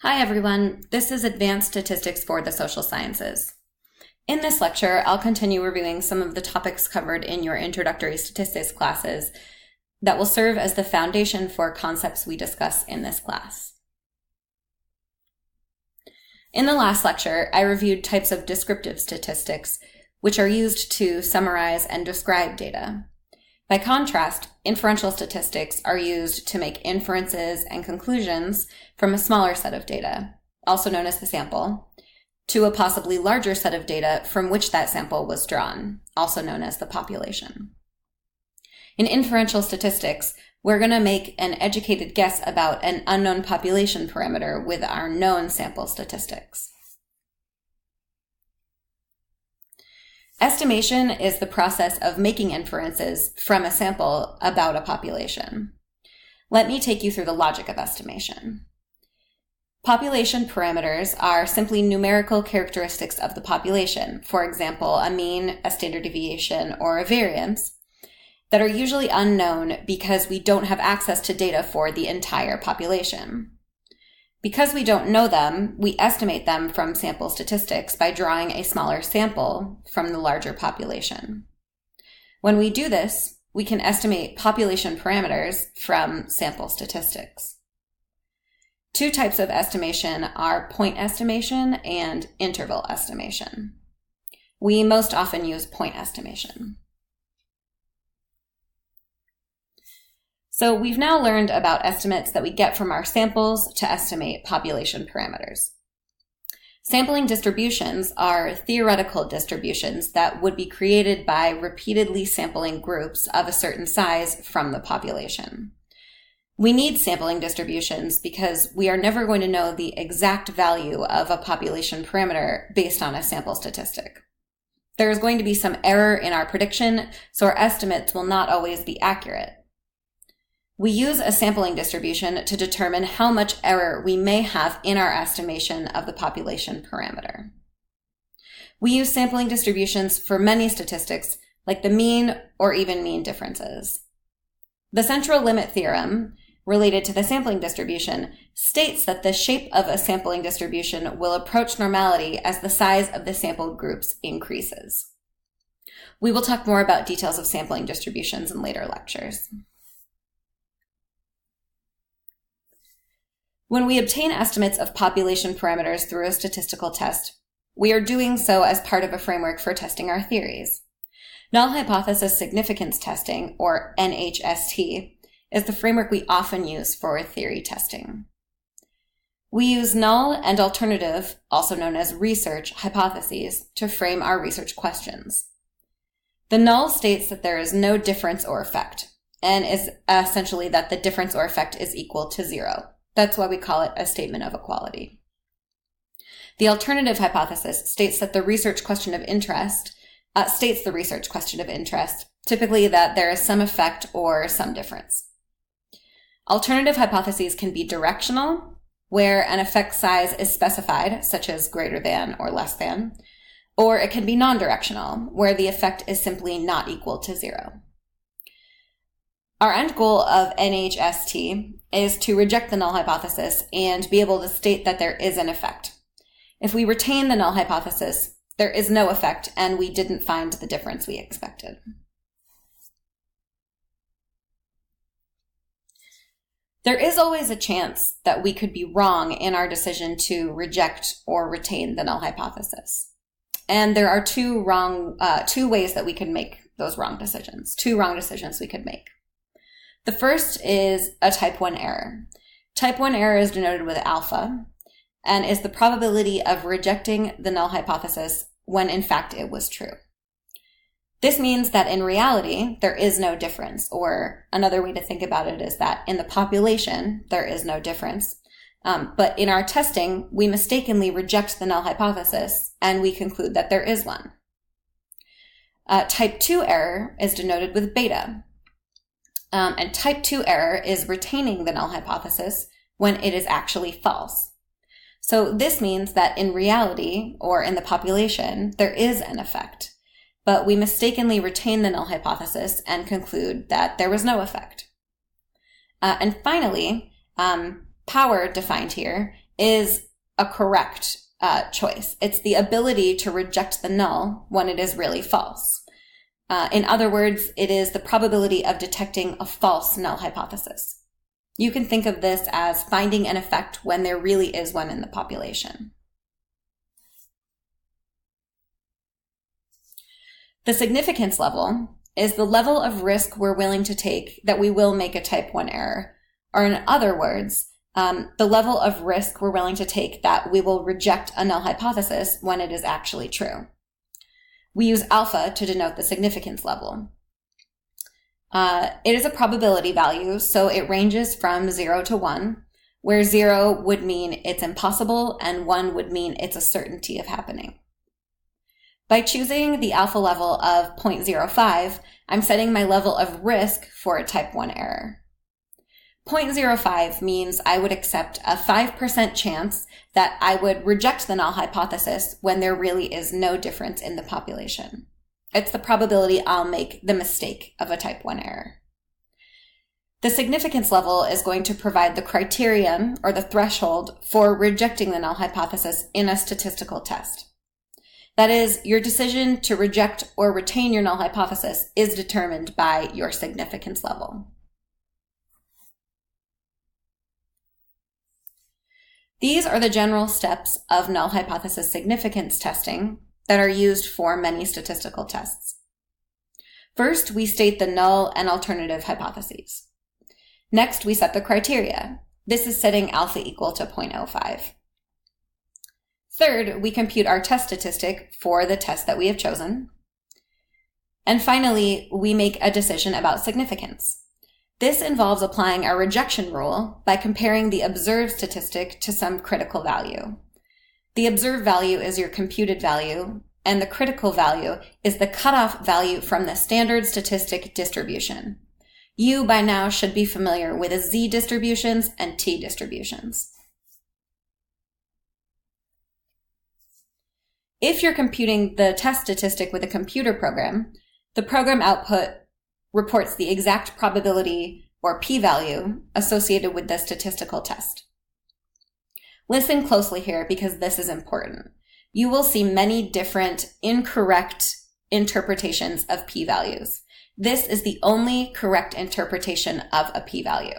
Hi everyone, this is Advanced Statistics for the Social Sciences. In this lecture, I'll continue reviewing some of the topics covered in your introductory statistics classes that will serve as the foundation for concepts we discuss in this class. In the last lecture, I reviewed types of descriptive statistics, which are used to summarize and describe data. By contrast, inferential statistics are used to make inferences and conclusions from a smaller set of data, also known as the sample, to a possibly larger set of data from which that sample was drawn, also known as the population. In inferential statistics, we're going to make an educated guess about an unknown population parameter with our known sample statistics. Estimation is the process of making inferences from a sample about a population. Let me take you through the logic of estimation. Population parameters are simply numerical characteristics of the population, for example, a mean, a standard deviation, or a variance, that are usually unknown because we don't have access to data for the entire population. Because we don't know them, we estimate them from sample statistics by drawing a smaller sample from the larger population. When we do this, we can estimate population parameters from sample statistics. Two types of estimation are point estimation and interval estimation. We most often use point estimation. So we've now learned about estimates that we get from our samples to estimate population parameters. Sampling distributions are theoretical distributions that would be created by repeatedly sampling groups of a certain size from the population. We need sampling distributions because we are never going to know the exact value of a population parameter based on a sample statistic. There is going to be some error in our prediction, so our estimates will not always be accurate. We use a sampling distribution to determine how much error we may have in our estimation of the population parameter. We use sampling distributions for many statistics, like the mean or even mean differences. The central limit theorem, related to the sampling distribution, states that the shape of a sampling distribution will approach normality as the size of the sampled groups increases. We will talk more about details of sampling distributions in later lectures. When we obtain estimates of population parameters through a statistical test, we are doing so as part of a framework for testing our theories. Null hypothesis significance testing, or NHST, is the framework we often use for theory testing. We use null and alternative, also known as research, hypotheses to frame our research questions. The null states that there is no difference or effect, and is essentially that the difference or effect is equal to zero. That's why we call it a statement of equality. The alternative hypothesis states that the research question of interest typically that there is some effect or some difference. Alternative hypotheses can be directional, where an effect size is specified, such as greater than or less than, or it can be non-directional, where the effect is simply not equal to zero. Our end goal of NHST is to reject the null hypothesis and be able to state that there is an effect. If we retain the null hypothesis, there is no effect and we didn't find the difference we expected. There is always a chance that we could be wrong in our decision to reject or retain the null hypothesis. And there are two ways that we could make those wrong decisions, two wrong decisions we could make. The first is a type 1 error. Type 1 error is denoted with alpha and is the probability of rejecting the null hypothesis when in fact it was true. This means that in reality, there is no difference, or another way to think about it is that in the population, there is no difference. But in our testing, we mistakenly reject the null hypothesis and we conclude that there is one. Type 2 error is denoted with beta. And type 2 error is retaining the null hypothesis when it is actually false. So this means that in reality, or in the population, there is an effect, but we mistakenly retain the null hypothesis and conclude that there was no effect. And finally, Power, defined here, is a correct choice. It's the ability to reject the null when it is really false. In other words, it is the probability of detecting a false null hypothesis. You can think of this as finding an effect when there really is one in the population. The significance level is the level of risk we're willing to take that we will make a type 1 error. Or in other words, the level of risk we're willing to take that we will reject a null hypothesis when it is actually true. We use alpha to denote the significance level. It is a probability value, so it ranges from 0 to 1, where 0 would mean it's impossible and 1 would mean it's a certainty of happening. By choosing the alpha level of 0.05, I'm setting my level of risk for a type 1 error. 0.05 means I would accept a 5% chance that I would reject the null hypothesis when there really is no difference in the population. It's the probability I'll make the mistake of a type 1 error. The significance level is going to provide the criterion or the threshold for rejecting the null hypothesis in a statistical test. That is, your decision to reject or retain your null hypothesis is determined by your significance level. These are the general steps of null hypothesis significance testing that are used for many statistical tests. First, we state the null and alternative hypotheses. Next, we set the criteria. This is setting alpha equal to 0.05. Third, we compute our test statistic for the test that we have chosen. And finally, we make a decision about significance. This involves applying our rejection rule by comparing the observed statistic to some critical value. The observed value is your computed value, and the critical value is the cutoff value from the standard statistic distribution. You, by now, should be familiar with Z distributions and T distributions. If you're computing the test statistic with a computer program, the program output reports the exact probability or p-value associated with the statistical test. Listen closely here because this is important. You will see many different incorrect interpretations of p-values. This is the only correct interpretation of a p-value.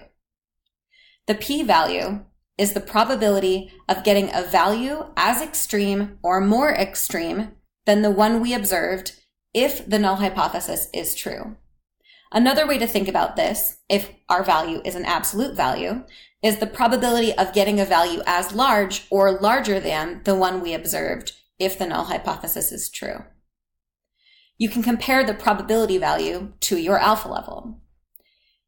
The p-value is the probability of getting a value as extreme or more extreme than the one we observed if the null hypothesis is true. Another way to think about this, if our value is an absolute value, is the probability of getting a value as large or larger than the one we observed if the null hypothesis is true. You can compare the probability value to your alpha level.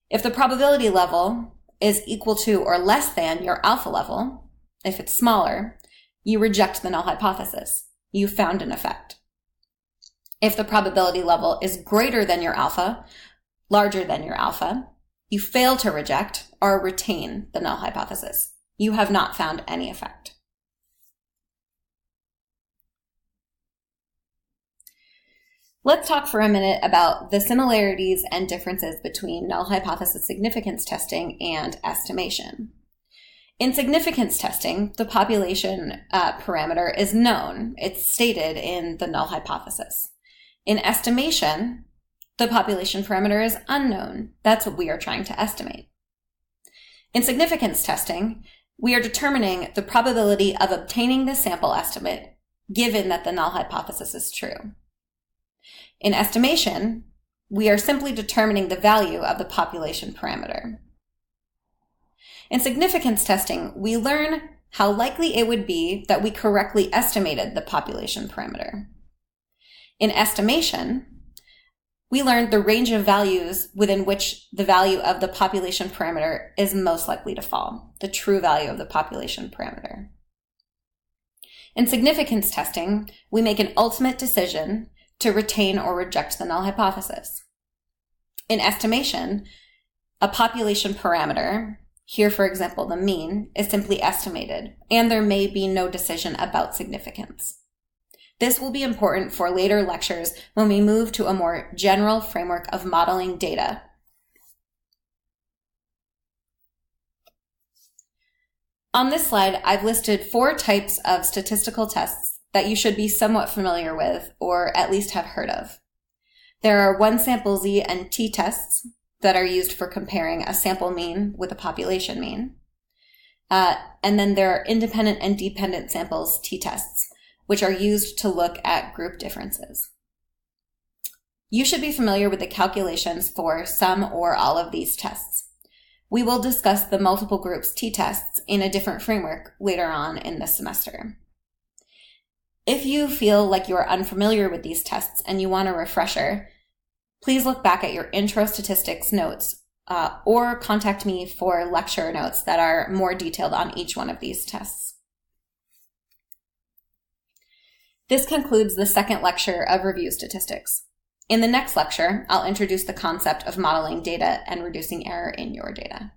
If the probability level is equal to or less than your alpha level, if it's smaller, you reject the null hypothesis. You found an effect. If the probability level is greater than your alpha, larger than your alpha, you fail to reject or retain the null hypothesis. You have not found any effect. Let's talk for a minute about the similarities and differences between null hypothesis significance testing and estimation. In significance testing, the population parameter is known. It's stated in the null hypothesis. In estimation, the population parameter is unknown. That's what we are trying to estimate. In significance testing, we are determining the probability of obtaining the sample estimate given that the null hypothesis is true. In estimation, we are simply determining the value of the population parameter. In significance testing, we learn how likely it would be that we correctly estimated the population parameter. In estimation, we learned the range of values within which the value of the population parameter is most likely to fall, the true value of the population parameter. In significance testing, we make an ultimate decision to retain or reject the null hypothesis. In estimation, a population parameter, here for example the mean, is simply estimated, and there may be no decision about significance. This will be important for later lectures when we move to a more general framework of modeling data. On this slide, I've listed 4 types of statistical tests that you should be somewhat familiar with or at least have heard of. There are one-sample Z and t-tests that are used for comparing a sample mean with a population mean. And then there are independent and dependent samples t-tests, which are used to look at group differences. You should be familiar with the calculations for some or all of these tests. We will discuss the multiple groups t-tests in a different framework later on in the semester. If you feel like you are unfamiliar with these tests and you want a refresher, please look back at your intro statistics notes or contact me for lecture notes that are more detailed on each one of these tests. This concludes the second lecture of Review Statistics. In the next lecture, I'll introduce the concept of modeling data and reducing error in your data.